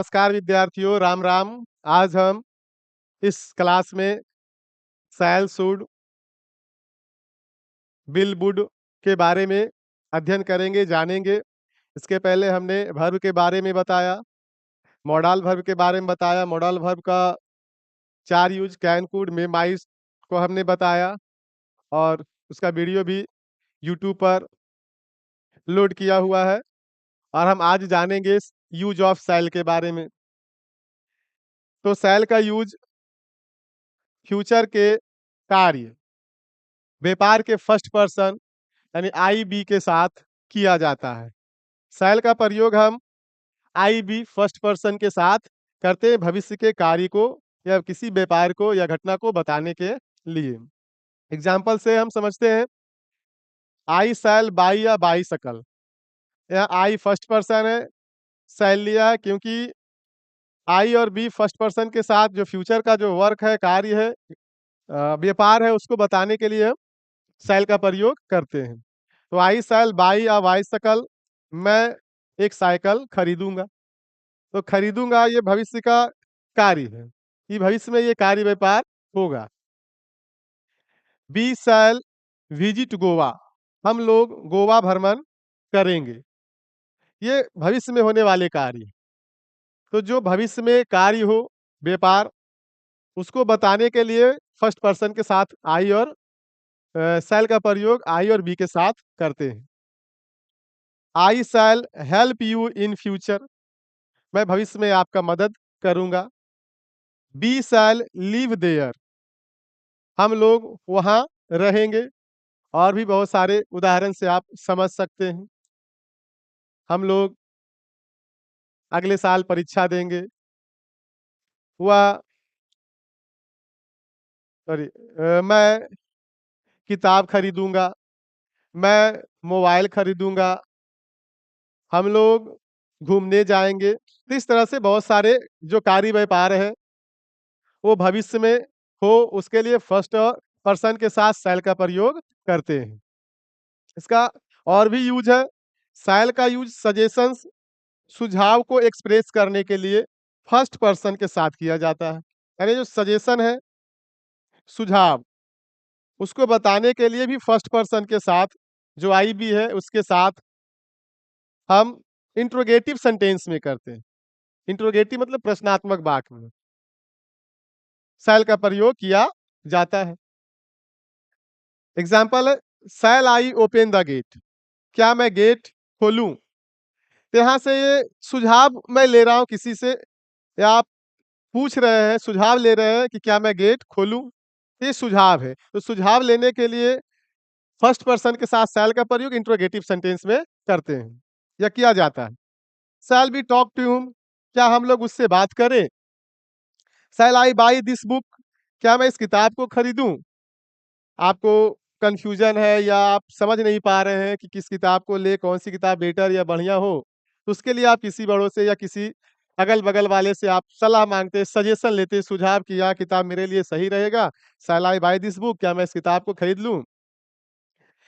नमस्कार विद्यार्थियों, राम राम। आज हम इस क्लास में सैल सूड बिल बुड के बारे में अध्ययन करेंगे, जानेंगे। इसके पहले हमने वर्ब के बारे में बताया, मॉडल वर्ब के बारे में बताया। मॉडल वर्ब का 4 use can, could, may, might को हमने बताया और उसका वीडियो भी यूट्यूब पर लोड किया हुआ है। और हम आज जानेंगे यूज ऑफ सैल के बारे में। तो सैल का यूज फ्यूचर के कार्य, व्यापार के फर्स्ट पर्सन यानी आई बी के साथ किया जाता है। शैल का प्रयोग हम आई बी फर्स्ट पर्सन के साथ करते हैं भविष्य के कार्य को या किसी व्यापार को या घटना को बताने के लिए। एग्जाम्पल से हम समझते हैं, आई शैल बाई या बाई शकल। यह आई फर्स्ट पर्सन है, शैल लिया है क्योंकि आई और बी फर्स्ट पर्सन के साथ जो फ्यूचर का जो वर्क है, कार्य है, व्यापार है, उसको बताने के लिए हम शैल का प्रयोग करते हैं। तो आई शैल बाई या बाई शकल, मैं एक साइकिल खरीदूंगा। तो खरीदूंगा ये भविष्य का कार्य है कि भविष्य में ये कार्य व्यापार होगा। बी शैल विजिट गोवा, हम लोग गोवा भ्रमण करेंगे। ये भविष्य में होने वाले कार्य। तो जो भविष्य में कार्य हो, व्यापार, उसको बताने के लिए फर्स्ट पर्सन के साथ आई और शैल का प्रयोग आई और बी के साथ करते हैं। I shall help you in future, मैं भविष्य में आपका मदद करूंगा। बी शैल लिव देयर, हम लोग वहां रहेंगे। और भी बहुत सारे उदाहरण से आप समझ सकते हैं। हम लोग अगले साल परीक्षा देंगे। वह सॉरी मैं किताब खरीदूंगा, मैं मोबाइल खरीदूंगा, हम लोग घूमने जाएंगे। तो इस तरह से बहुत सारे जो कार्य व्यापार है वो भविष्य में हो, उसके लिए फर्स्ट पर्सन के साथ शैल का प्रयोग करते हैं। इसका और भी यूज है। शैल का यूज सजेशंस, सुझाव को एक्सप्रेस करने के लिए फर्स्ट पर्सन के साथ किया जाता है। यानी जो सजेशन है, सुझाव, उसको बताने के लिए भी फर्स्ट पर्सन के साथ, जो आई बी है उसके साथ हम इंट्रोगेटिव सेंटेंस में करते हैं। इंट्रोगेटिव मतलब प्रश्नात्मक वाक्य में शैल का प्रयोग किया जाता है। एग्जाम्पल है, शैल आई ओपन द गेट, क्या मैं गेट खोलूं। तो यहाँ से ये सुझाव मैं ले रहा हूं किसी से, या आप पूछ रहे हैं, सुझाव ले रहे हैं कि क्या मैं गेट खोलूं। ये सुझाव है। तो सुझाव लेने के लिए फर्स्ट पर्सन के साथ शैल का प्रयोग इंट्रोगेटिव सेंटेंस में करते हैं या किया जाता है। Shall be talk to him, क्या हम लोग उससे बात करें। Shall I buy this book, क्या मैं इस किताब को खरीदूं। आपको कंफ्यूजन है या आप समझ नहीं पा रहे हैं कि किस किताब को ले, कौन सी किताब बेटर या बढ़िया हो, तो उसके लिए आप किसी बड़ों से या किसी अगल-बगल वाले से आप सलाह माँगते हैं, सजेशन लेते हैं, सुझाव कि यह किताब मेरे लिए सही रहेगा। शैल आई बाय दिस बुक, क्या मैं इस किताब को खरीद लूँ?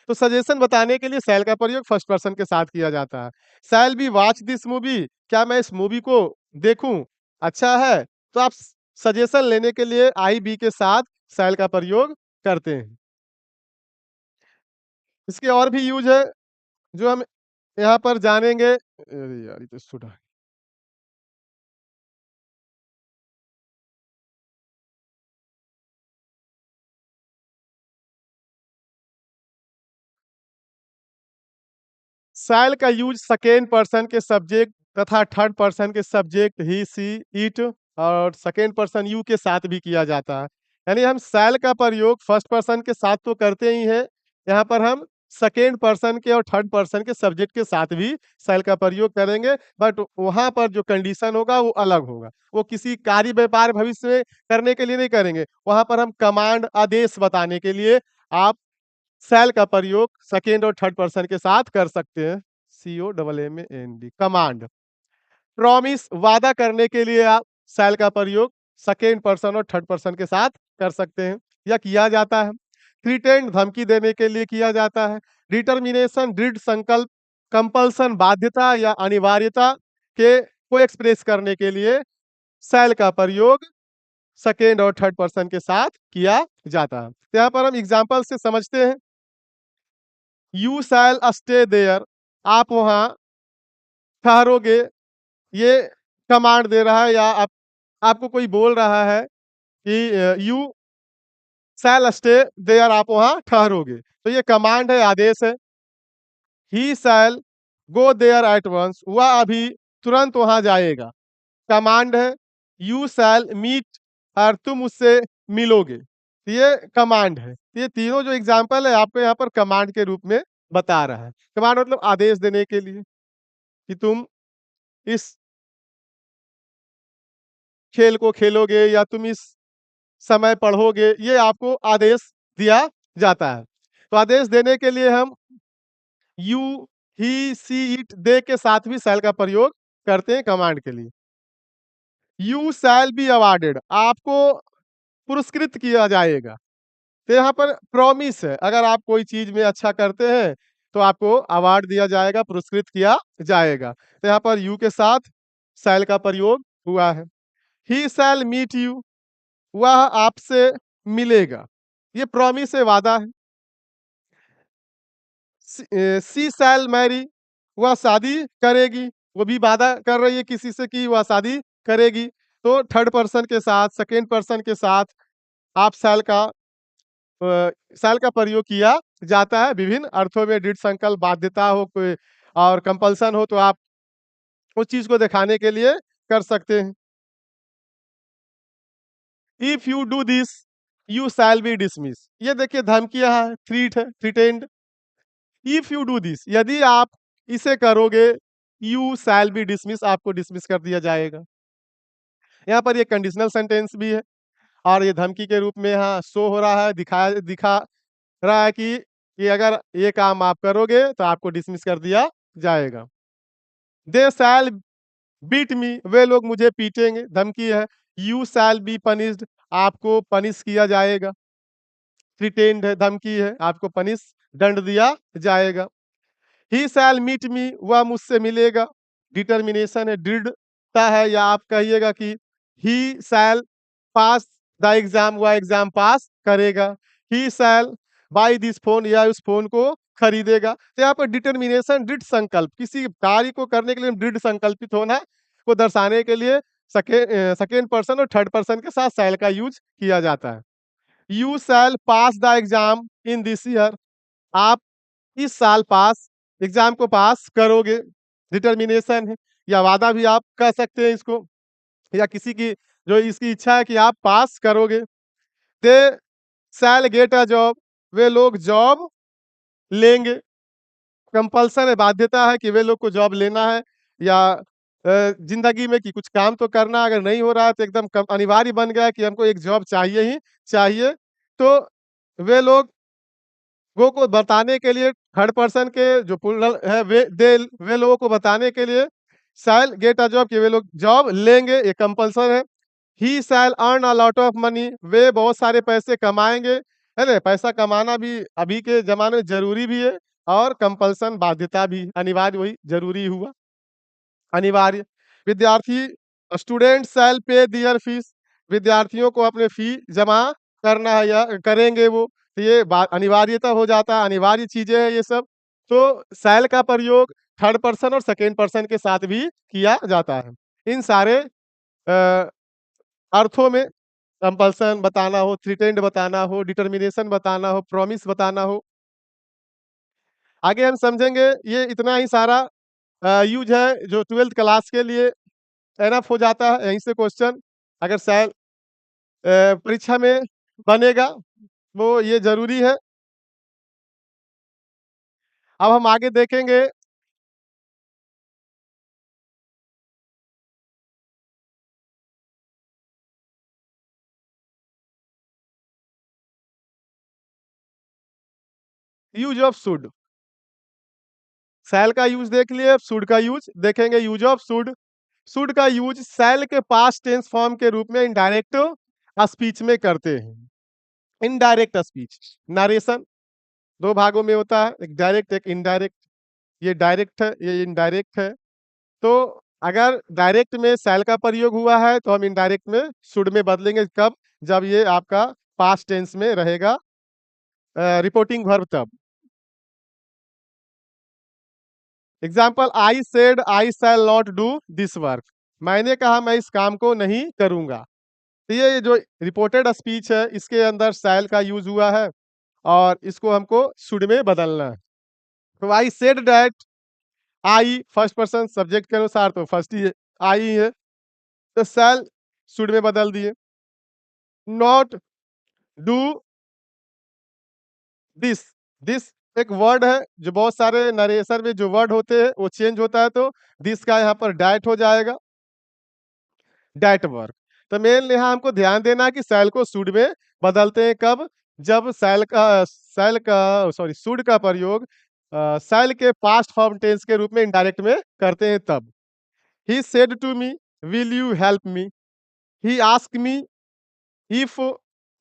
तो सजेशन बताने के लिए शैल का प्रयोग फर्स्ट पर्सन के साथ किया जाता है। Shall we watch this movie, क्या मैं इस मूवी को देखूँ? अच्छा है? तो आप सजेशन लेने के लिए आई बी के साथ शैल का प्रयोग करते हैं। इसके और भी यूज़ है जो हम यहाँ पर जानेंगे। अरे यार! ये तो छूटा। शैल का यूज़ सेकंड पर्सन के सब्जेक्ट तथा थर्ड पर्सन के सब्जेक्ट ही, सी, इट और सेकंड पर्सन यू के साथ भी किया जाता है। यानी हम शैल का प्रयोग फर्स्ट पर्सन के साथ तो करते ही हैं, यहाँ पर हम सेकंड पर्सन के और थर्ड पर्सन के सब्जेक्ट के साथ भी शैल का प्रयोग करेंगे, बट वहाँ पर जो कंडीशन होगा वो अलग होगा। वो किसी कार्य व्यापार भविष्य में करने के लिए नहीं करेंगे। वहाँ पर हम कमांड, आदेश बताने के लिए आप शैल का प्रयोग सेकंड और थर्ड पर्सन के साथ कर सकते हैं। COMMAND, command. प्रॉमिस, वादा करने के लिए आप शैल का प्रयोग सेकंड पर्सन और थर्ड पर्सन के साथ कर सकते हैं या किया जाता है। थ्रेटन, धमकी देने के लिए किया जाता है। डिटर्मिनेशन, दृढ़ संकल्प, कंपल्सन, बाध्यता या अनिवार्यता के को एक्सप्रेस करने के लिए शैल का प्रयोग सेकंड और थर्ड पर्सन के साथ किया जाता है। तो यहाँ पर हम एग्ज़ाम्पल से समझते हैं। यू शैल स्टे देयर, आप वहाँ ठहरोगे, ये कमांड दे रहा है या आपको कोई बोल रहा है कि यू शैल स्टे देयर, आप वहाँ ठहरोगे। तो ये कमांड है, आदेश है। He shell go there at ones, वह अभी तुरंत वहाँ जाएगा। कमांड है। यू शैल मीट और तुम उससे मिलोगे। ये कमांड है। ये तीनों जो एग्ज़ाम्पल है आपको यहाँ पर कमांड के रूप में बता रहा है। कमांड मतलब आदेश देने के लिए कि तुम इस खेल को खेलोगे या तुम इस समय पढ़ोगे, ये आपको आदेश दिया जाता है। तो आदेश देने के लिए हम यू, ही, सी, इट, दे के साथ भी शैल का प्रयोग करते हैं कमांड के लिए। यू शैल बी अवॉर्डेड, आपको पुरस्कृत किया जाएगा। तो यहाँ पर प्रॉमिस है, अगर आप कोई चीज़ में अच्छा करते हैं, तो आपको अवार्ड दिया जाएगा, पुरस्कृत किया जाएगा। तो यहाँ पर यू के साथ शैल का प्रयोग हुआ है। ही शैल मीट यू, वह आपसे मिलेगा। ये प्रॉमिस है, वादा है। शी शैल मैरी, वह शादी करेगी, वो भी वादा कर रही है किसी से कि वह शादी करेगी। तो थर्ड पर्सन के साथ, सेकंड पर्सन के साथ आप शैल का प्रयोग किया जाता है विभिन्न अर्थों में। दृढ़ संकल्प, बाध्यता हो कोई और कंपल्सन हो तो आप उस चीज़ को दिखाने के लिए कर सकते हैं। If you do this you shall be dismiss, ये देखिए धमकियाँ है, थ्रीट है, threatened. If you do this, यदि आप इसे करोगे, यू शैल बी डिसमिस, आपको डिसमिस कर दिया जाएगा। यहाँ पर ये कंडीशनल सेंटेंस भी है और ये धमकी के रूप में यहाँ शो हो रहा है, दिखा रहा है कि अगर ये काम आप करोगे तो आपको डिसमिस कर दिया जाएगा। दे शैल बीट मी, वे लोग मुझे पीटेंगे, धमकी है। यू शैल बी पनिश्ड, आपको पनिश किया जाएगा। थ्रेटेंड है, धमकी है, आपको दंड दिया जाएगा। ही शैल मीट मी, वह मुझसे मिलेगा। डिटर्मिनेशन है, दृढ़ता है, या आप कहिएगा कि ही शैल पास द एग्जाम, वह एग्जाम पास करेगा। ही शैल बाय दिस फोन, या उस फोन को खरीदेगा। तो यहाँ पर डिटर्मिनेशन, दृढ़ संकल्प, किसी कार्य को करने के लिए दृढ़ संकल्पित होना को दर्शाने के लिए सेकेंड पर्सन और थर्ड पर्सन के साथ शैल का यूज किया जाता है। You shall pass the exam in this year, आप इस साल एग्जाम को पास करोगे। डिटर्मिनेशन है, या वादा भी आप कह सकते हैं इसको, या किसी की जो इसकी इच्छा है कि आप पास करोगे। दे शैल गेट अ जॉब, वे लोग जॉब लेंगे। कंपल्सन है, बाध्यता है कि वे लोग को जॉब लेना है, या जिंदगी में कि कुछ काम तो करना, अगर नहीं हो रहा है तो एकदम अनिवार्य बन गया है कि हमको एक जॉब चाहिए ही चाहिए। तो वे लोग को बताने के लिए थर्ड पर्सन के जो प्लूरल है, वे लोगों को बताने के लिए शैल गेट अ जॉब, कि वे लोग जॉब लेंगे, ये कंपल्सन है। He shall earn a lot of money, वे बहुत सारे पैसे कमाएंगे। है ना, पैसा कमाना भी अभी के ज़माने में ज़रूरी भी है और कंपल्सन, बाध्यता भी, अनिवार्य, वही ज़रूरी हुआ, अनिवार्य। विद्यार्थी स्टूडेंट शैल पे देयर फीस, विद्यार्थियों को अपने फी जमा करना है या करेंगे वो। तो ये अनिवार्यता हो जाता है, अनिवार्य चीज़ें हैं ये सब। तो शैल का प्रयोग थर्ड पर्सन और सेकंड पर्सन के साथ भी किया जाता है। इन सारे अ, अर्थों में, कंपल्सन बताना हो, थ्रेटेंड बताना हो, डिटर्मिनेशन बताना हो, प्रॉमिस बताना हो, आगे हम समझेंगे। ये इतना ही सारा यूज़ है जो 12th क्लास के लिए एनफ हो जाता है। यहीं से क्वेश्चन अगर परीक्षा में बनेगा, वो ये ज़रूरी है। अब हम आगे देखेंगे यूज़ ऑफ शुड। शैल का यूज़ देख लिए, अब शुड का यूज़ देखेंगे। यूज़ ऑफ शुड, शुड का यूज़ शैल के पास्ट टेंस फॉर्म के रूप में इनडायरेक्ट स्पीच में करते हैं। इनडायरेक्ट स्पीच, नरेशन 2 भागों में होता है, एक डायरेक्ट, एक इनडायरेक्ट। ये डायरेक्ट है, ये इनडायरेक्ट है। तो अगर डायरेक्ट में शैल का प्रयोग हुआ है तो हम इनडायरेक्ट में शुड में बदलेंगे कब? जब ये आपका पास्ट टेंस में रहेगा रिपोर्टिंग वर्ब तब। Example I said I shall not do this work. मैंने कहा मैं इस काम को नहीं करूंगा। तो ये जो रिपोर्टेड स्पीच है इसके अंदर शैल का यूज हुआ है और इसको हमको शुड में बदलना है। तो I said that, I first person subject के अनुसार तो फर्स्ट ही है, आई ही है, तो शैल शुड में बदल दिए। नॉट डू दिस, दिस एक वर्ड है जो बहुत सारे नरेशन में जो वर्ड होते हैं वो चेंज होता है, तो दिस का यहाँ पर डैट हो जाएगा, डैट वर्क। तो मेन यहाँ हमको ध्यान देना है कि शैल को शुड में बदलते हैं कब? जब शैल का सॉरी शुड का प्रयोग शैल के पास्ट फॉर्म टेंस के रूप में इनडायरेक्ट में करते हैं तब। He said to me, will you help me? He ask me, if,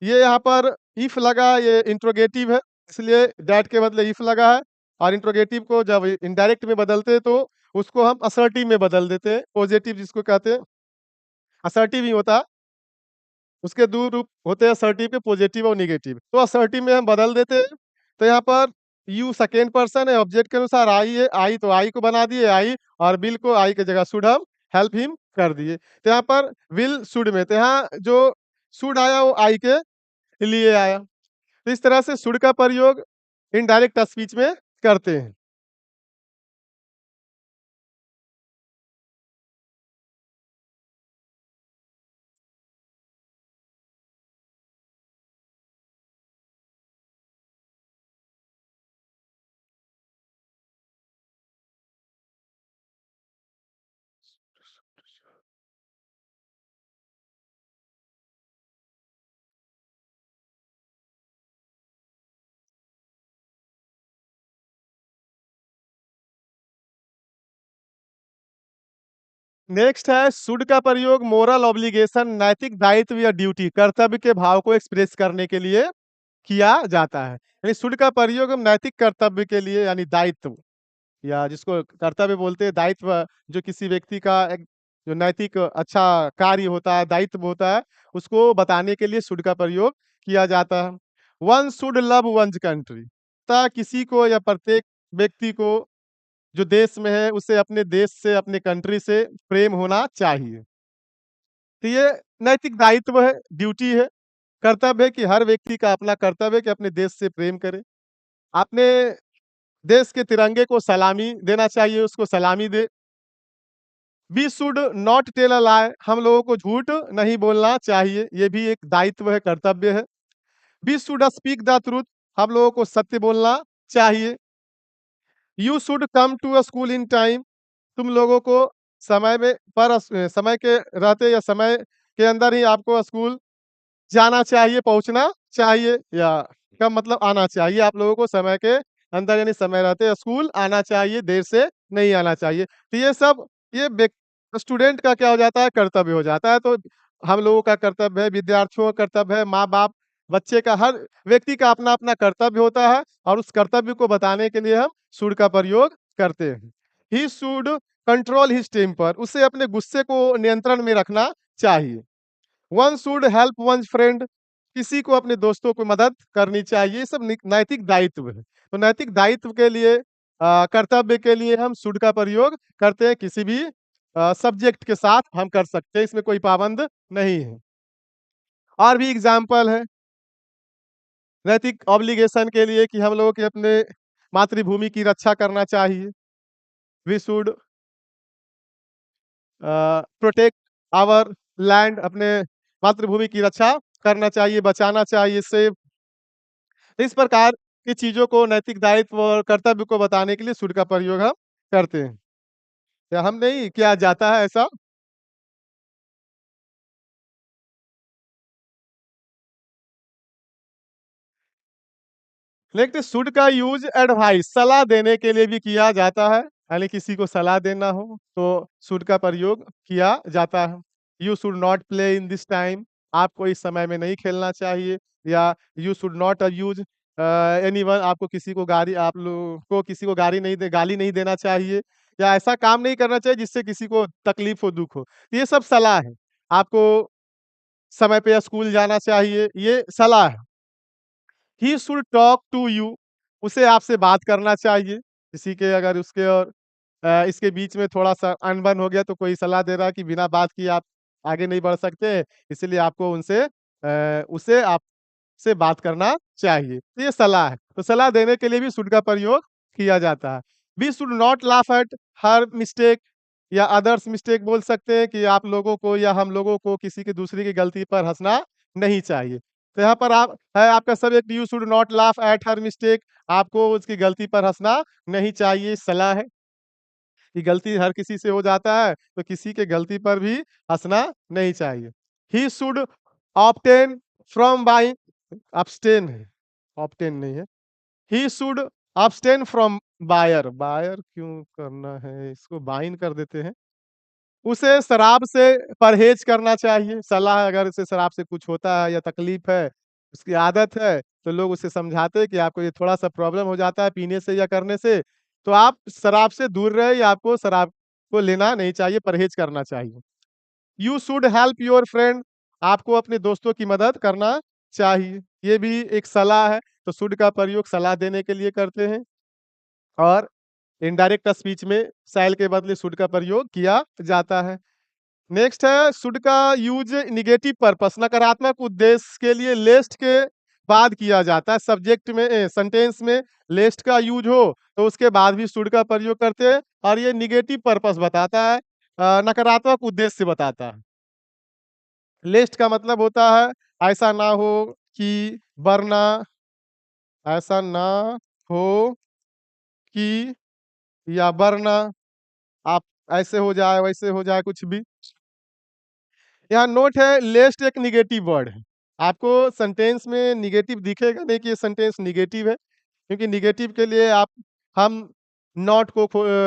ये यहाँ पर इफ लगा, ये इंट्रोगेटिव है इसलिए दैट के बदले इफ लगा है। और इंट्रोगेटिव को जब इनडायरेक्ट में बदलते हैं तो उसको हम असर्टिव में बदल देते हैं, पॉजिटिव जिसको कहते हैं, असर्टिव ही होता है। उसके 2 रूप होते हैं असर्टिव के, पॉजिटिव और नेगेटिव। तो असर्टिव में हम बदल देते हैं। तो यहाँ पर यू सेकंड पर्सन है, ऑब्जेक्ट के अनुसार आई है, आई तो आई को बना दिए आई, और विल को आई की जगह शुड हम हेल्प हिम कर दिए। तो यहाँ पर विल शुड में, तो यहाँ जो शुड आया वो आई के लिए आया। तो इस तरह से शुड का प्रयोग इनडायरेक्ट स्पीच में करते हैं। नेक्स्ट है शुड का प्रयोग मोरल ऑब्लिगेशन, नैतिक दायित्व या ड्यूटी, कर्तव्य के भाव को एक्सप्रेस करने के लिए किया जाता है। यानी शुड का प्रयोग हम नैतिक कर्तव्य के लिए, यानी दायित्व, या जिसको कर्तव्य बोलते हैं, दायित्व, जो किसी व्यक्ति का एक जो नैतिक अच्छा कार्य होता है, दायित्व होता है, उसको बताने के लिए शुड का प्रयोग किया जाता है। One should love one's country, ता किसी को या प्रत्येक व्यक्ति को जो देश में है उसे अपने देश से, अपने कंट्री से प्रेम होना चाहिए। तो ये नैतिक दायित्व है, ड्यूटी है, कर्तव्य है कि हर व्यक्ति का अपना कर्तव्य है कि अपने देश से प्रेम करे। अपने देश के तिरंगे को सलामी देना चाहिए, उसको सलामी दे। We should not tell a lie, हम लोगों को झूठ नहीं बोलना चाहिए, ये भी एक दायित्व है, कर्तव्य है। We should speak the truth, हम लोगों को सत्य बोलना चाहिए। You should come to a school in time, तुम लोगों को समय में समय के रहते या समय के अंदर ही आपको स्कूल जाना चाहिए, पहुँचना चाहिए, या का मतलब आना चाहिए। आप लोगों को समय के अंदर यानी समय रहते स्कूल आना चाहिए, देर से नहीं आना चाहिए। तो ये सब ये व्यक स्टूडेंट का क्या हो जाता है, कर्तव्य हो जाता है। तो हम लोगों का कर्तव्य है, विद्यार्थियों का कर्तव्य है, माँ-बाप, बच्चे का, हर व्यक्ति का अपना-अपना कर्तव्य होता है और उस कर्तव्य को बताने के लिए हम शुड का प्रयोग करते हैं। He should control his temper, उसे अपने गुस्से को नियंत्रण में रखना चाहिए। One should help one's friend, किसी को अपने दोस्तों को मदद करनी चाहिए। ये सब नैतिक दायित्व है। तो नैतिक दायित्व के लिए कर्तव्य के लिए हम शुड का प्रयोग करते हैं, किसी भी सब्जेक्ट के साथ हम कर सकते हैं, इसमें कोई पाबंद नहीं है। और भी एग्जाम्पल है नैतिक ऑब्लिगेशन के लिए कि हम लोगों के अपने मातृभूमि की रक्षा करना चाहिए। We should protect our land, अपने मातृभूमि की रक्षा करना चाहिए, बचाना चाहिए, सेव। इस प्रकार की चीज़ों को, नैतिक दायित्व और कर्तव्य को बताने के लिए शुड का प्रयोग हम करते हैं। या हम नहीं, किया जाता है ऐसा? लेकिन शुड का यूज़ एडवाइस, सलाह देने के लिए भी किया जाता है। यानी किसी को सलाह देना हो तो शुड का प्रयोग किया जाता है। You should not play in this time, आपको इस समय में नहीं खेलना चाहिए। या you should not use anyone, आपको किसी को गाली नहीं देना चाहिए। या ऐसा काम नहीं करना चाहिए जिससे किसी को तकलीफ हो, दुःख हो। तो ये सब सलाह है। आपको समय पे स्कूल जाना चाहिए, ये सलाह है। He should talk to you, उसे आपसे बात करना चाहिए। किसी के अगर उसके और इसके बीच में थोड़ा-सा अनबन हो गया तो कोई सलाह दे रहा है कि बिना बात किए आप आगे नहीं बढ़ सकते, इसलिए आपको उसे आपसे बात करना चाहिए। तो ये सलाह है। तो सलाह देने के लिए भी शुड का प्रयोग किया जाता है। We should not laugh at her mistake या अदर्स मिस्टेक बोल सकते हैं कि आप लोगों को या हम लोगों को किसी की दूसरे की गलती पर हँसना नहीं चाहिए। तो यहाँ पर आप है आपका subject you should not laugh at her mistake, आपको उसकी गलती पर हँसना नहीं चाहिए, सलाह है। कि गलती हर किसी से हो जाता है, तो किसी के गलती पर भी हँसना नहीं चाहिए। He should obtain from buying, abstain है, ऑब्टेन नहीं है। He should abstain from buyer, buyer क्यों करना है? इसको बाइन कर देते हैं। उसे शराब से परहेज़ करना चाहिए। सलाह अगर उसे शराब से कुछ होता है या तकलीफ़ है, उसकी आदत है, तो लोग उसे समझाते हैं कि आपको ये थोड़ा-सा प्रॉब्लम हो जाता है पीने से या करने से, तो आप शराब से दूर रहें या आपको शराब को लेना नहीं चाहिए, परहेज़ करना चाहिए। You should help your friend, आपको अपने दोस्तों की मदद करना चाहिए। ये भी एक सलाह है, तो शुड का प्रयोग सलाह देने के लिए करते हैं और इनडायरेक्ट स्पीच में शैल के बदले शुड का प्रयोग किया जाता है। नेक्स्ट है शुड का यूज नेगेटिव पर्पस, नकारात्मक उद्देश्य के लिए लेस्ट के बाद किया जाता है। सब्जेक्ट में सेंटेंस में लेस्ट का यूज हो तो उसके बाद भी शुड का प्रयोग करते हैं और ये नेगेटिव पर्पस बताता है, नकारात्मक उद्देश्य बताता है। लेस्ट का मतलब होता है ऐसा ना हो कि, वरना, ऐसा ना हो कि, या वरना आप ऐसे हो जाए वैसे हो जाए कुछ भी। यहाँ नोट है लेस्ट एक नेगेटिव वर्ड है। आपको सेंटेंस में नेगेटिव दिखेगा नहीं कि ये सेंटेंस नेगेटिव है, क्योंकि नेगेटिव के लिए हम नॉट को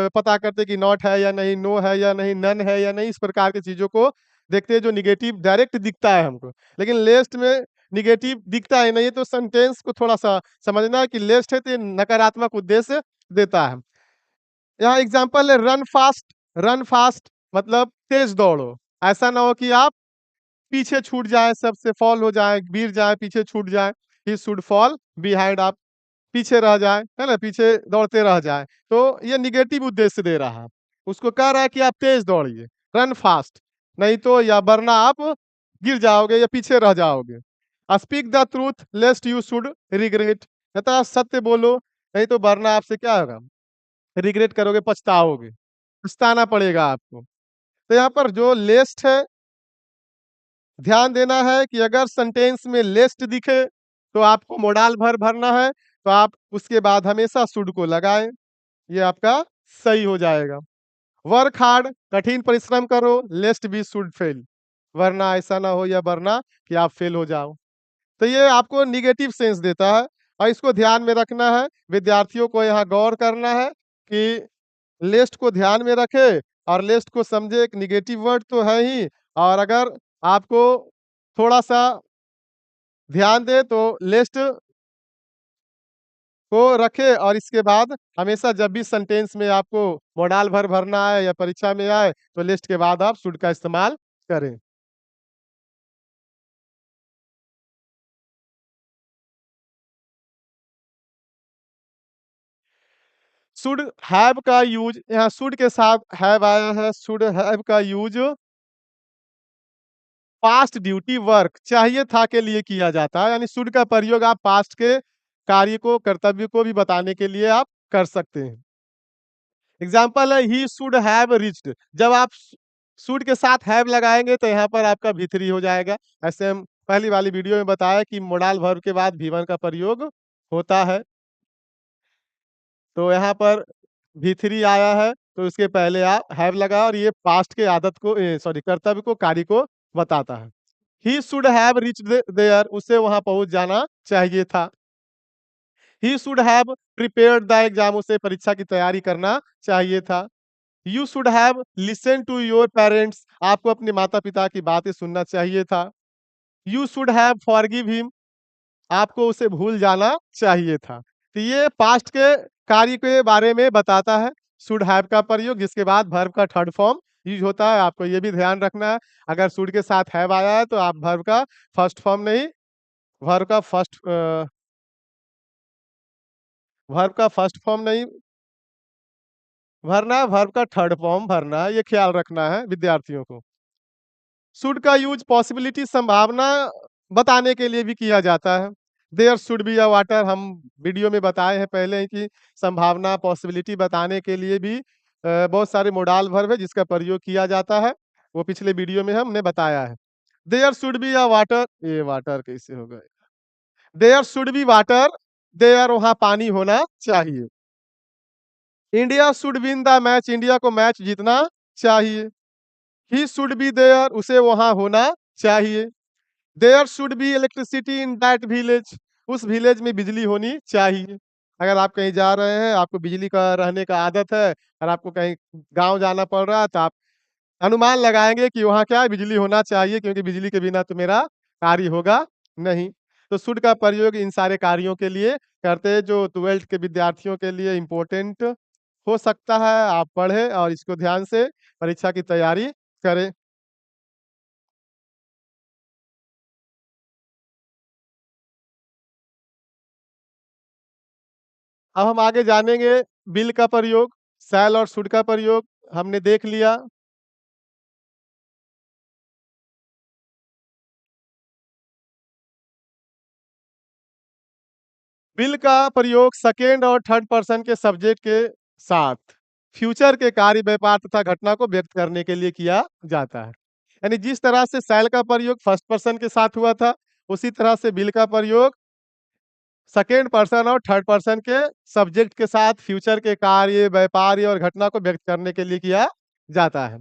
पता करते हैं कि नॉट है या नहीं, नो है या नहीं, नन है या नहीं, इस प्रकार की चीज़ों को देखते हैं जो नेगेटिव डायरेक्ट दिखता है हमको। लेकिन लेस्ट में नेगेटिव दिखता ही नहीं है, तो सेंटेंस को थोड़ा-सा समझना है कि लेस्ट है तो ये नकारात्मक उद्देश्य देता है। यहाँ एग्ज़ाम्पल है रन फास्ट मतलब तेज़ दौड़ो। ऐसा ना हो कि आप पीछे छूट जाएँ, सबसे फॉल हो जाएँ, गिर जाएँ, पीछे छूट जाएँ। ही शुड फॉल बिहाइंड, आप पीछे रह जाएँ, है ना? पीछे दौड़ते रह जाएँ। तो ये नेगेटिव उद्देश्य दे रहा है। उसको कह रहा है कि आप तेज़ दौड़िए, रन फास्ट, नहीं तो या वरना आप गिर जाओगे या पीछे रह जाओगे। Speak the truth लेस्ट you should regret, कहता है सत्य बोलो, नहीं तो वरना आपसे क्या होगा? रिग्रेट करोगे, पछताओगे, पछताना पड़ेगा आपको। तो यहाँ पर जो लेस्ट है, ध्यान देना है कि अगर सेंटेंस में लेस्ट दिखे, तो आपको मोडाल वर्ब भरना है, तो आप उसके बाद हमेशा शुड को लगाएँ, ये आपका सही हो जाएगा। वर्क हार्ड, कठिन परिश्रम करो, लेस्ट बी शुड फेल, वरना ऐसा ना हो या वरना कि आप फेल हो जाओ। तो ये आपको नेगेटिव सेंस देता है और इसको ध्यान में रखना है। विद्यार्थियों को यहाँ गौर करना है कि लिस्ट को ध्यान में रखें और लिस्ट को समझे, एक नेगेटिव वर्ड तो है ही, और अगर आपको थोड़ा-सा ध्यान दें तो लिस्ट को रखें और इसके बाद हमेशा जब भी सेंटेंस में आपको मोडाल वर्ब भरना है या परीक्षा में आए, तो लिस्ट के बाद आप शुड का इस्तेमाल करें। शुड हैव का यूज़, यहाँ शुड के साथ हैव आया है। शुड हैव का यूज़ पास्ट ड्यूटी वर्क, चाहिए था के लिए किया जाता है, यानी शुड का प्रयोग आप पास्ट के कार्य को, कर्तव्य को भी बताने के लिए आप कर सकते हैं। एग्जाम्पल है ही शुड हैव रीच्ड, जब आप शुड के साथ हैव लगाएंगे तो यहाँ पर आपका भी3 हो जाएगा। ऐसे हम पहली वाली वीडियो में बताया कि मोडाल वर्ब के बाद भी1 का प्रयोग होता है। तो यहाँ पर भी3 आया है, तो उसके पहले आप हैव लगाओ और ये पास्ट के आदत को सॉरी कर्तव्य को, कार्य को बताता है। He should have reached there, उसे वहाँ पहुँच जाना चाहिए था। He should have prepared the exam, उसे परीक्षा की तैयारी करना चाहिए था। You should have listen to your parents, आपको अपने माता-पिता की बातें सुनना चाहिए था। You should have forgive him, आपको उसे भूल जाना चाहिए था। तो ये पास्ट के कार्य के बारे में बताता है। शुड हैव का प्रयोग जिसके बाद वर्ब का थर्ड फॉर्म यूज होता है। आपको ये भी ध्यान रखना है, अगर शुड के साथ हैव आया है तो आप वर्ब का फर्स्ट फॉर्म नहीं, वर्ब का वर्ब का फर्स्ट फॉर्म नहीं भरना है, वर्ब का थर्ड फॉर्म भरना है, ये ख्याल रखना है विद्यार्थियों को। शुड का यूज पॉसिबिलिटी संभावना बताने के लिए भी किया जाता है। There should be a water, हम वीडियो में बताए हैं पहले ही कि संभावना पॉसिबिलिटी बताने के लिए भी बहुत सारे मोडाल वर्ब है जिसका प्रयोग किया जाता है, वो पिछले वीडियो में हमने बताया है। There should be a water, ये वाटर कैसे हो गए, there should be water, there वहां पानी होना चाहिए। India should win the match, India को मैच जीतना चाहिए। ही शुड बी देयर, उसे वहां होना चाहिए। There should be electricity in that village, उस विलेज में बिजली होनी चाहिए। अगर आप कहीं जा रहे हैं, आपको बिजली का रहने का आदत है और आपको कहीं गाँव जाना पड़ रहा है, तो आप अनुमान लगाएँगे कि वहाँ क्या है, बिजली होना चाहिए क्योंकि बिजली के बिना तो मेरा कार्य होगा नहीं। तो शुड का प्रयोग इन सारे कार्यों के लिए करते हैं जो 12th के विद्यार्थियों के लिए इम्पोर्टेंट हो सकता है। आप पढ़ें और इसको ध्यान से परीक्षा की तैयारी करें। अब हम आगे जानेंगे विल का प्रयोग, शैल और शुड का प्रयोग हमने देख लिया। विल का प्रयोग सेकंड और थर्ड पर्सन के सब्जेक्ट के साथ फ्यूचर के कार्य, व्यापार तथा घटना को व्यक्त करने के लिए किया जाता है। यानी जिस तरह से शैल का प्रयोग फर्स्ट पर्सन के साथ हुआ था, उसी तरह से विल का प्रयोग सेकंड पर्सन और थर्ड पर्सन के सब्जेक्ट के साथ फ्यूचर के कार्य, व्यापार और घटना को व्यक्त करने के लिए किया जाता है।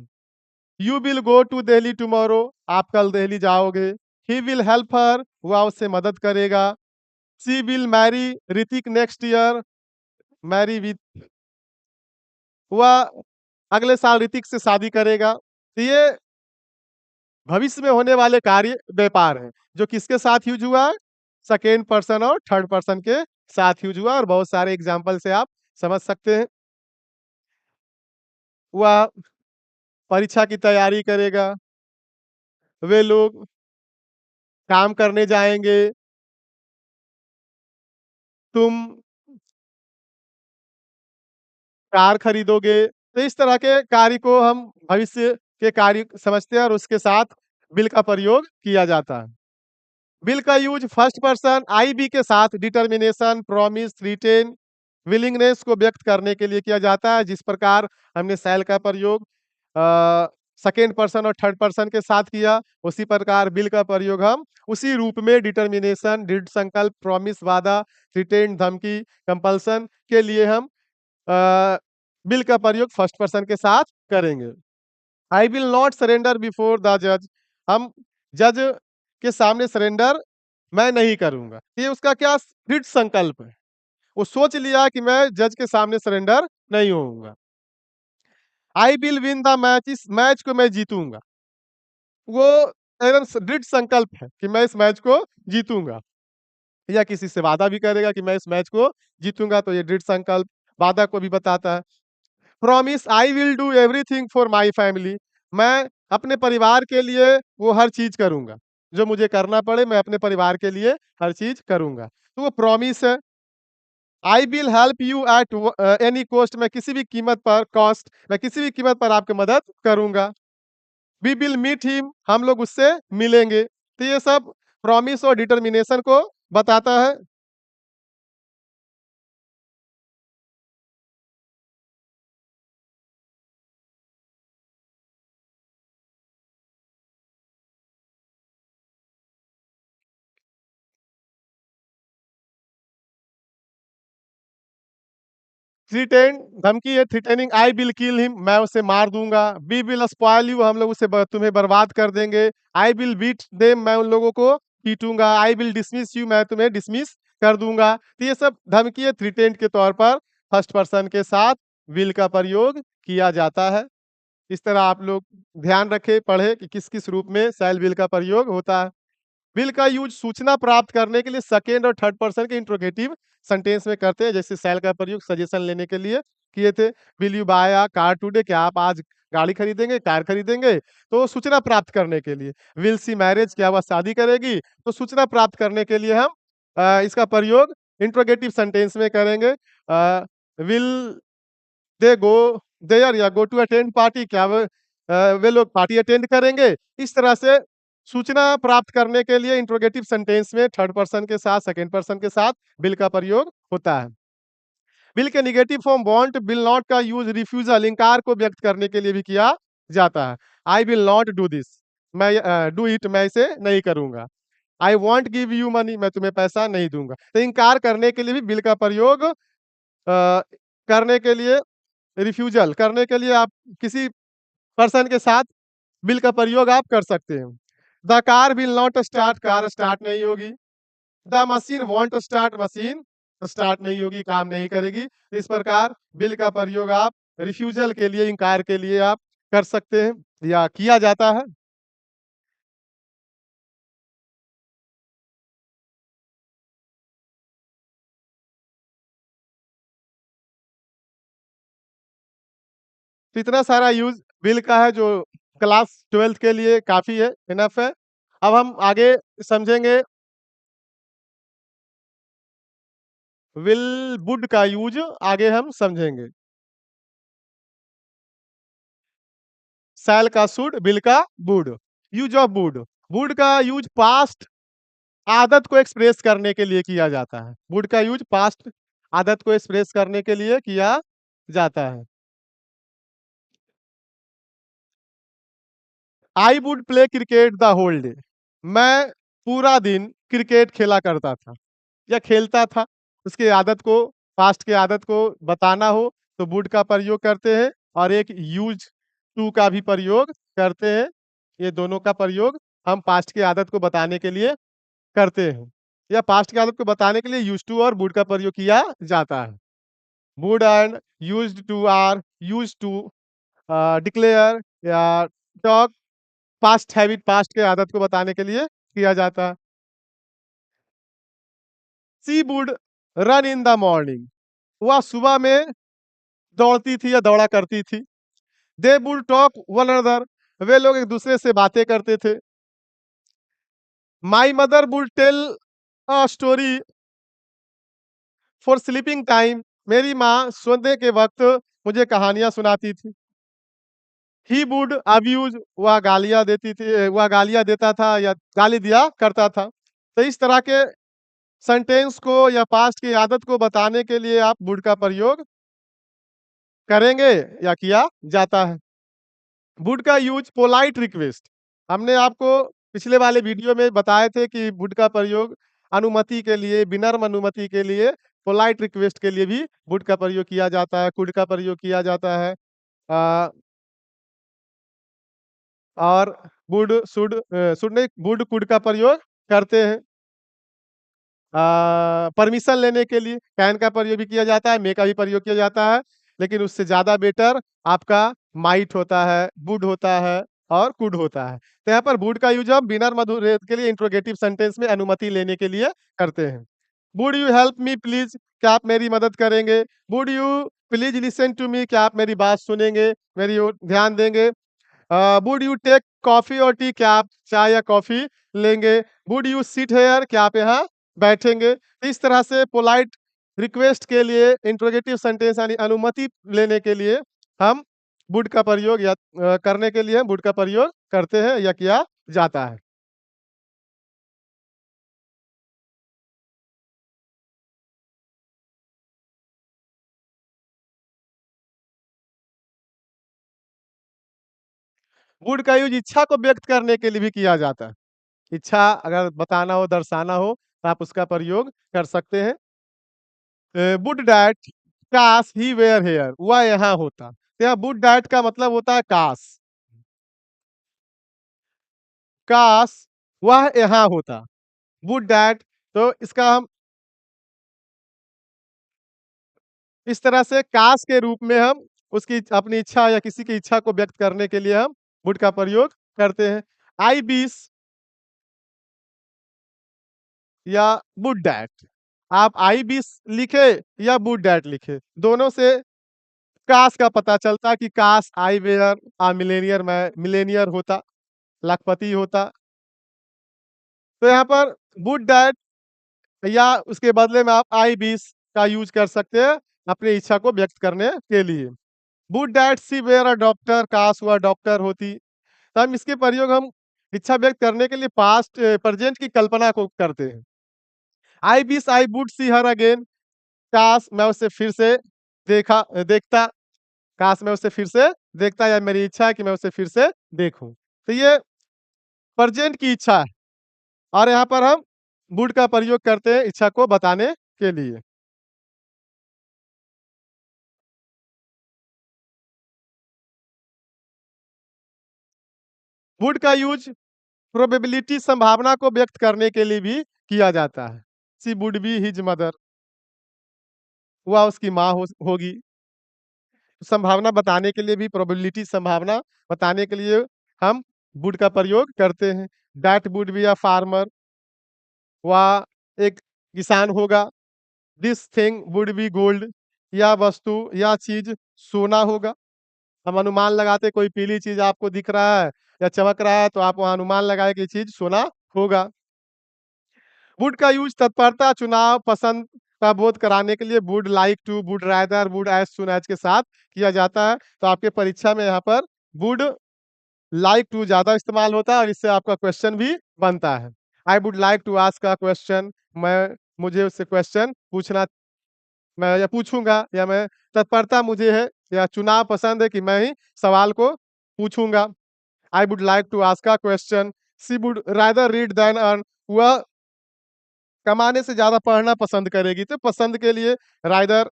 You will go to Delhi tomorrow, आप कल दिल्ली जाओगे। ही विल हेल्प हर, वह उससे मदद करेगा। She will marry Hrithik next year, marry with, वह अगले साल ऋतिक से शादी करेगा। तो ये भविष्य में होने वाले कार्य व्यापार हैं, जो किसके साथ यूज हुआ है? सेकेंड पर्सन और थर्ड पर्सन के साथ यूज हुआ और बहुत सारे एग्जाम्पल से आप समझ सकते हैं। वह परीक्षा की तैयारी करेगा, वे लोग काम करने जाएँगे, तुम कार खरीदोगे। तो इस तरह के कार्य को हम भविष्य के कार्य समझते हैं और उसके साथ विल का प्रयोग किया जाता है। विल का use first person I we के साथ डिटर्मिनेशन, प्रॉमिस, रिटेन, विलिंगनेस को व्यक्त करने के लिए किया जाता है। जिस प्रकार हमने शैल का प्रयोग सेकंड पर्सन और थर्ड पर्सन के साथ किया, उसी प्रकार विल का प्रयोग हम उसी रूप में डिटर्मिनेशन, दृढ़ संकल्प, प्रॉमिस वादा, रिटेन धमकी, कंपल्सन के लिए हम अ, विल का प्रयोग फर्स्ट पर्सन के साथ करेंगे। I will not surrender before the जज, हम जज के सामने सरेंडर मैं नहीं करूँगा। ये उसका क्या दृढ़ संकल्प है। वो सोच लिया कि मैं जज के सामने सरेंडर नहीं होऊँगा। I will win the match, इस मैच को मैं जीतूँगा। वो एकदम दृढ़ संकल्प है कि मैं इस मैच को जीतूँगा। या किसी से वादा भी करेगा कि मैं इस मैच को जीतूँगा, तो ये दृढ़ संकल्प वादा को भी बताता है। Promise I will do everything for my family, मैं अपने परिवार के लिए वो हर चीज़ करूँगा। जो मुझे करना पड़े मैं अपने परिवार के लिए हर चीज़ करूँगा। तो वो प्रॉमिस है। I will help you at any cost, मैं किसी भी कीमत पर मैं किसी भी कीमत पर आपकी मदद करूँगा। वी विल मीट हिम, हम लोग उससे मिलेंगे। तो ये सब प्रॉमिस और डिटर्मिनेशन को बताता है। थ्रेटेन धमकी है, threatening I will kill him, मैं उसे मार दूँगा। वी विल स्पॉइल यू, हम लोग उसे तुम्हें बर्बाद कर देंगे। आई विल बीट देम, मैं उन लोगों को पीटूँगा। आई विल डिसमिस यू, मैं तुम्हें डिसमिस कर दूँगा। तो ये सब धमकी है, थ्रेटेन के तौर पर फर्स्ट पर्सन के साथ विल का प्रयोग किया जाता है। इस तरह आप लोग ध्यान रखें, पढ़ें कि किस-किस रूप में शैल विल का प्रयोग होता है। विल का यूज़ सूचना प्राप्त करने के लिए सेकंड और थर्ड पर्सन के इंट्रोगेटिव सेंटेंस में करते हैं, जैसे शैल का प्रयोग सजेशन लेने के लिए किए थे, will you buy a car today? क्या आप आज गाड़ी खरीदेंगे, कार खरीदेंगे? तो सूचना प्राप्त करने के लिए। Will she marriage? क्या वह शादी करेगी? तो सूचना प्राप्त करने के लिए हम इसका प्रयोग इंट्रोगेटिव सेंटेंस में करेंगे। विल दे गो देयर या गो टू अटेंड पार्टी? क्या वे लोग पार्टी अटेंड करेंगे? इस तरह से सूचना प्राप्त करने के लिए इंट्रोगेटिव सेंटेंस में थर्ड पर्सन के साथ, सेकंड पर्सन के साथ विल का प्रयोग होता है। विल के negative form want, will not का यूज़ रिफ्यूज़ल इनकार को व्यक्त करने के लिए भी किया जाता है। I will not do this, मैं डू इट, मैं इसे नहीं करूँगा। I won't give you money, मैं तुम्हें पैसा नहीं दूँगा। तो इनकार करने के लिए भी विल का प्रयोग करने के लिए रिफ्यूज़ल करने के लिए आप किसी पर्सन के साथ विल का प्रयोग आप कर सकते हैं। The car will not start, car start नहीं होगी। The machine won't start, machine start नहीं होगी, काम नहीं करेगी। इस प्रकार विल का प्रयोग आप रिफ्यूज़ल के लिए, इनकार के लिए आप कर सकते हैं या किया जाता है। तो इतना सारा यूज़ विल का है जो क्लास 12th के लिए काफ़ी है, इनफ है। अब हम आगे समझेंगे विल वुड का यूज़ आगे हम समझेंगे। शैल का शुड, विल का would. Use of would. Would का यूज़ पास्ट आदत को एक्सप्रेस करने के लिए किया जाता है। वुड का यूज़ पास्ट आदत को एक्सप्रेस करने के लिए किया जाता है। I would play cricket the whole day. मैं पूरा दिन क्रिकेट खेला करता था या खेलता था। उसकी आदत को, पास्ट की आदत को बताना हो तो वुड का प्रयोग करते हैं और एक यूज्ड टू का भी प्रयोग करते हैं। ये दोनों का प्रयोग हम पास्ट की आदत को बताने के लिए करते हैं या पास्ट की आदत को बताने के लिए यूज्ड टू और वुड का प्रयोग किया जाता है। Would and used to or used to declare या टॉक पास्ट हैबिट, पास्ट के आदत को बताने के लिए किया जाता है। She would run in the morning. वह सुबह में दौड़ती थी या दौड़ा करती थी। They would talk one another. वे लोग एक दूसरे से बातें करते थे। My mother would tell a story for sleeping time. मेरी माँ सोने के वक्त मुझे कहानियां सुनाती थी। ही वुड अब्यूज, वह गालियां देती थी, वह गालियां देता था या गाली दिया करता था। तो इस तरह के सेंटेंस को या पास्ट की आदत को बताने के लिए आप वुड का प्रयोग करेंगे या किया जाता है। वुड का यूज पोलाइट रिक्वेस्ट। हमने आपको पिछले वाले वीडियो में बताए थे कि वुड का प्रयोग अनुमति के लिए, विनम्र अनुमति के लिए, पोलाइट रिक्वेस्ट के लिए भी वुड का प्रयोग किया जाता है, कुड का प्रयोग किया जाता है। अ, और शुड नहीं, वुड कुड का प्रयोग करते हैं। परमिशन लेने के लिए कैन का प्रयोग भी किया जाता है, मे का भी प्रयोग किया जाता है, लेकिन उससे ज़्यादा बेटर आपका माइट होता है, वुड होता है और कुड होता है। तो यहाँ पर वुड का यूज़ हम विनम्र मधुर के लिए इंट्रोगेटिव सेंटेंस में अनुमति लेने के लिए करते हैं। Would you help me please? क्या आप मेरी मदद करेंगे? Would you please listen to me? क्या आप मेरी बात सुनेंगे, मेरी ओर ध्यान देंगे? वुड यू टेक कॉफ़ी और टी? क्या आप चाय या कॉफ़ी लेंगे? Would you sit here? क्या आप यहाँ बैठेंगे? इस तरह से पोलाइट रिक्वेस्ट के लिए इंट्रोगेटिव सेंटेंस यानी अनुमति लेने के लिए हम वुड का प्रयोग या करने के लिए वुड का प्रयोग करते हैं या किया जाता है। वुड का यूज़ इच्छा को व्यक्त करने के लिए भी किया जाता है। इच्छा अगर बताना हो, दर्शाना हो, तो आप उसका प्रयोग कर सकते हैं। वुड दैट काश ही वेयर हियर, वह यहाँ होता। तो यहाँ वुड दैट का मतलब होता है काश। काश वह यहाँ होता। वुड दैट, तो इसका हम इस तरह से काश के रूप में हम उसकी अपनी इच्छा या किसी की इच्छा को व्यक्त करने के लिए हम वुड का प्रयोग करते हैं। आई विश या वुड दैट। आप आई विश लिखे या वुड दैट लिखे, दोनों से काश का पता चलता कि काश आई वेयर मिलेनियर, मैं मिलेनियर होता, लाखपति होता। तो यहाँ पर वुड दैट या उसके बदले में आप आई विश का यूज़ कर सकते हैं, अपनी इच्छा को व्यक्त करने के लिए। Would that she where a doctor, काश वह डॉक्टर होती। तो हम इसके प्रयोग हम इच्छा व्यक्त करने के लिए पास्ट प्रेजेंट की कल्पना को करते हैं। I wish I would see her again, काश मैं उसे फिर से देखता, काश मैं उसे फिर से देखता, या मेरी इच्छा है कि मैं उसे फिर से देखूँ। तो ये प्रेजेंट की इच्छा है और यहाँ पर हम वुड का प्रयोग करते हैं इच्छा को बताने के लिए। वुड का यूज़ प्रोबेबिलिटी संभावना को व्यक्त करने के लिए भी किया जाता है। She would be his mother, वह उसकी माँ होगी। संभावना बताने के लिए भी प्रोबेबिलिटी संभावना बताने के लिए हम वुड का प्रयोग करते हैं। That would be a farmer, वह एक किसान होगा। This thing would be gold, यह वस्तु या चीज़ सोना होगा। हम अनुमान लगाते कोई पीली चीज़ आपको दिख रहा है या चमक रहा है तो आप वहाँ अनुमान लगाएँ कि ये चीज़ सोना होगा। वुड का यूज़ तत्परता, चुनाव, पसंद का बोध कराने के लिए would like to, would rather, would as soon as के साथ किया जाता है। तो आपके परीक्षा में यहाँ पर वुड लाइक टू ज़्यादा इस्तेमाल होता है और इससे आपका क्वेश्चन भी बनता है। I would like to ask a question, मुझे उससे क्वेश्चन पूछना, मैं या पूछूँगा, या मैं तत्परता मुझे है या चुनाव पसंद है कि मैं ही सवाल को पूछूँगा। I would like to ask a question, she would rather read than earn, वह कमाने से ज़्यादा पढ़ना पसंद करेगी। तो पसंद के लिए राइदर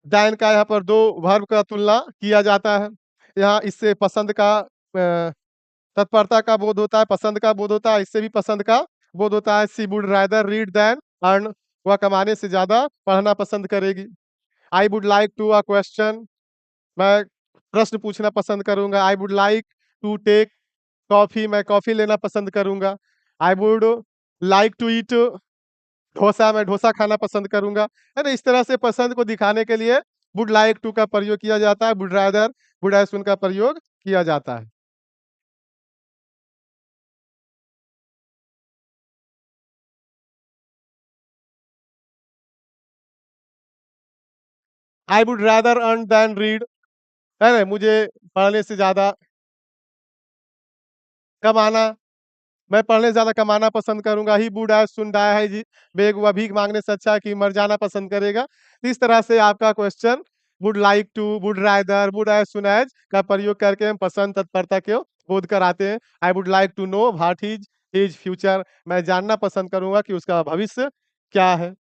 दैन का यहाँ पर 2 वर्ब का तुलना किया जाता है। यहाँ इससे पसंद का तत्परता का बोध होता है, पसंद का बोध होता है, इससे भी पसंद का बोध होता है। She would rather read than earn, वह कमाने से ज़्यादा पढ़ना पसंद करेगी। I would like to a question, मैं प्रश्न पूछना पसंद करूँगा। I would like to take coffee, मैं कॉफ़ी लेना पसंद करूँगा। I would like to eat dosa, मैं डोसा खाना पसंद करूँगा। है ना? इस तरह से पसंद को दिखाने के लिए वुड लाइक टू का प्रयोग किया जाता है, would rather, would as soon का प्रयोग किया जाता है। I would rather earn than read, है ना? मुझे पढ़ने से ज़्यादा कमाना, मैं पढ़ने से ज़्यादा कमाना पसंद करूँगा। He would have soon die, है जी, बेग वह भीख माँगने से अच्छा है कि मर जाना पसंद करेगा। इस तरह से आपका question would like to, would rather, would as soon as का प्रयोग करके हम पसंद तत्परता को बोध कराते हैं। I would like to know what is his future, मैं जानना पसंद करूँगा कि उसका भविष्य क्या है।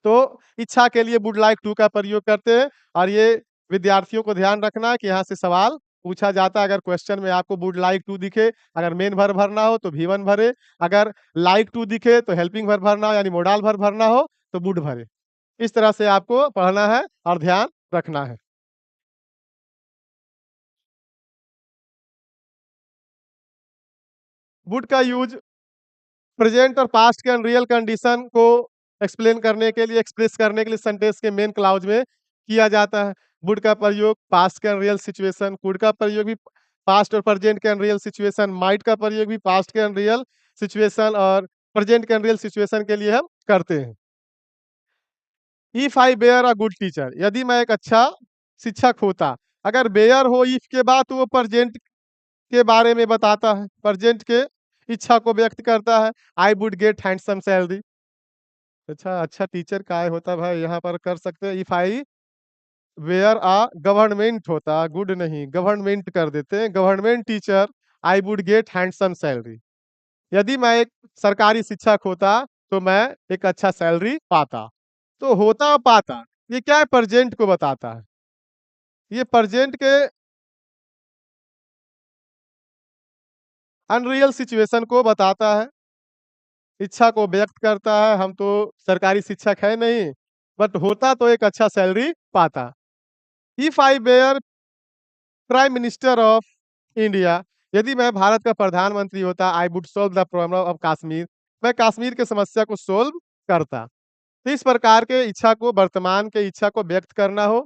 तो इच्छा के लिए वुड लाइक टू का प्रयोग करते हैं और ये विद्यार्थियों को ध्यान रखना है कि यहाँ से सवाल पूछा जाता है। अगर क्वेश्चन में आपको वुड लाइक टू दिखे, अगर मेन वर्ब भरना हो तो V1 भरे, अगर लाइक टू दिखे तो हेल्पिंग वर्ब भरना हो यानी मोडाल वर्ब भरना हो तो वुड भरे। इस तरह से आपको पढ़ना है और ध्यान रखना है। वुड का यूज़ प्रेजेंट और पास्ट के अनरियल कंडीशन को एक्सप्लेन करने के लिए, एक्सप्रेस करने के लिए सेंटेंस के मेन क्लॉज में किया जाता है। वुड का प्रयोग पास्ट के अनरियल सिचुएशन, कुड का प्रयोग भी पास्ट और प्रेजेंट के अनरियल सिचुएशन, माइट का प्रयोग भी पास्ट के अनरियल सिचुएशन और प्रेजेंट के अनरियल सिचुएशन के लिए हम करते हैं। If I were a good teacher, यदि मैं एक अच्छा शिक्षक होता। अगर बेयर हो इफ के बाद तो वो प्रेजेंट के बारे में बताता है, प्रेजेंट के इच्छा को व्यक्त करता है। I would get handsome salary, अच्छा, अच्छा टीचर काय होता भाई, यहाँ पर कर सकते हैं इफ आई वेयर गवर्नमेंट होता, गुड नहीं, गवर्नमेंट कर देते हैं, government teacher I would get handsome salary. यदि मैं एक सरकारी शिक्षक होता तो मैं एक अच्छा सैलरी पाता। तो होता और पाता, ये क्या है, प्रेजेंट को बताता है। ये प्रेजेंट के अनरियल सिचुएशन को बताता है, इच्छा को व्यक्त करता है। हम तो सरकारी शिक्षक है नहीं, बट होता तो एक अच्छा सैलरी पाता। If I were prime minister of India, यदि मैं भारत का प्रधानमंत्री होता, I would solve the problem of Kashmir, मैं कश्मीर की समस्या को सोल्व करता। तो इस प्रकार के इच्छा को, वर्तमान के इच्छा को व्यक्त करना हो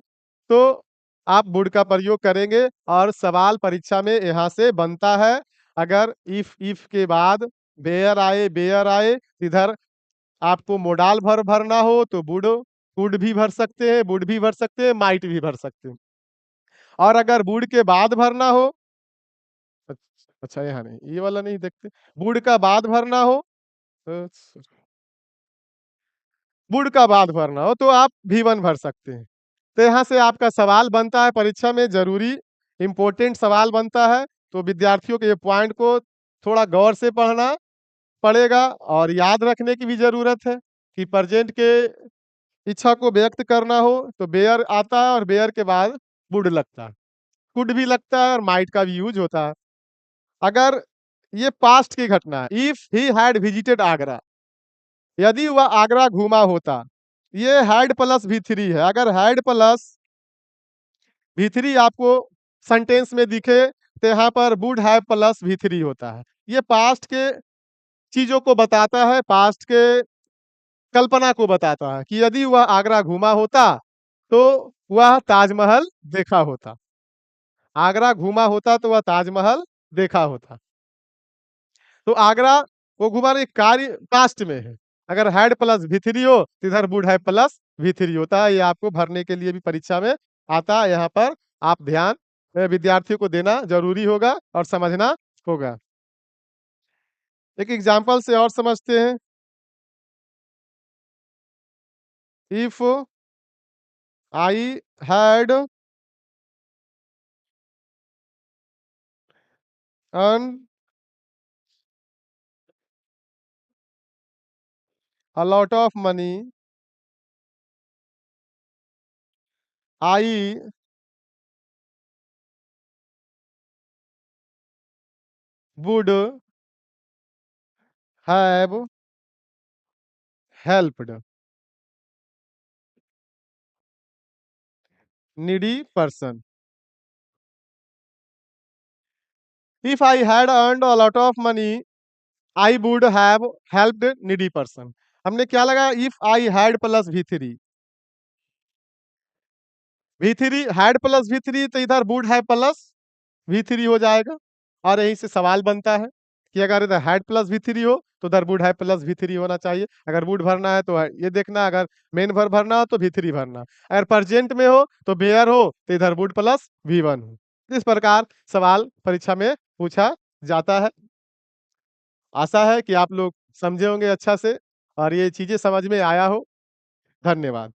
तो आप वुड का प्रयोग करेंगे और सवाल परीक्षा में यहाँ से बनता है। अगर इफ के बाद वेयर आए, इधर आपको मोडाल वर्ब भरना हो तो वुड भी भर सकते हैं, वुड भी भर सकते हैं, माइट भी भर सकते हैं। और अगर वुड के बाद भरना हो अच्छा यहाँ नहीं, ये वाला नहीं देखते। वुड का बाद भरना हो वुड का बाद भरना हो तो आप V1 भर सकते हैं। तो यहाँ से आपका सवाल बनता है परीक्षा में ज़रूरी इम्पोर्टेंट सवाल बनता है, तो विद्यार्थियों को ये पॉइंट को थोड़ा गौर से पढ़ना पड़ेगा और याद रखने की भी ज़रूरत है कि प्रेज़ेंट के इच्छा को व्यक्त करना हो तो बेयर आता है और बेयर के बाद वुड लगता है। कुड भी लगता है और माइट का भी यूज़ होता है। अगर ये पास्ट की घटना है, if he had visited Agra, यदि वह आगरा घूमा होता, ये हैड प्लस V3 है। अगर हैड प्लस V3 आपको सेंटेंस में दिखे तो यहाँ पर वुड हैव प्लस V3 होता है। ये पास्ट के चीज़ों को बताता है, पास्ट के कल्पना को बताता है कि यदि वह आगरा घूमा होता, तो वह ताजमहल देखा होता। आगरा घूमा होता तो वह ताजमहल देखा होता। तो आगरा वो घुमाने का कार्य पास्ट में है। अगर हैड प्लस V3 हो तो इधर वुड हैव प्लस V3 होता है। ये आपको भरने के लिए भी परीक्षा में आता है। यहाँ पर आप ध्यान विद्यार्थियों को देना ज़रूरी होगा और समझना होगा। एक एग्ज़ाम्पल से और समझते हैं। If I had earn a lot of money, I would have helped needy person. If I had earned a lot of money I would have helped needy person. हमने क्या लगाया? If I had plus V3। V3 had plus V3 तो इधर would have plus V3 हो जाएगा और यहीं से सवाल बनता है कि अगर इधर हैड प्लस V3 हो तो उधर वुड हैव प्लस V3 होना चाहिए। अगर वुड भरना है तो ये देखना, अगर मेन वर्ब भरना हो तो V3 भरना। अगर प्रेजेंट में हो तो वेयर हो तो इधर वुड प्लस V1 हो। इस प्रकार सवाल परीक्षा में पूछा जाता है। आशा है कि आप लोग समझे होंगे अच्छा से और ये चीज़ें समझ में आया हो। धन्यवाद।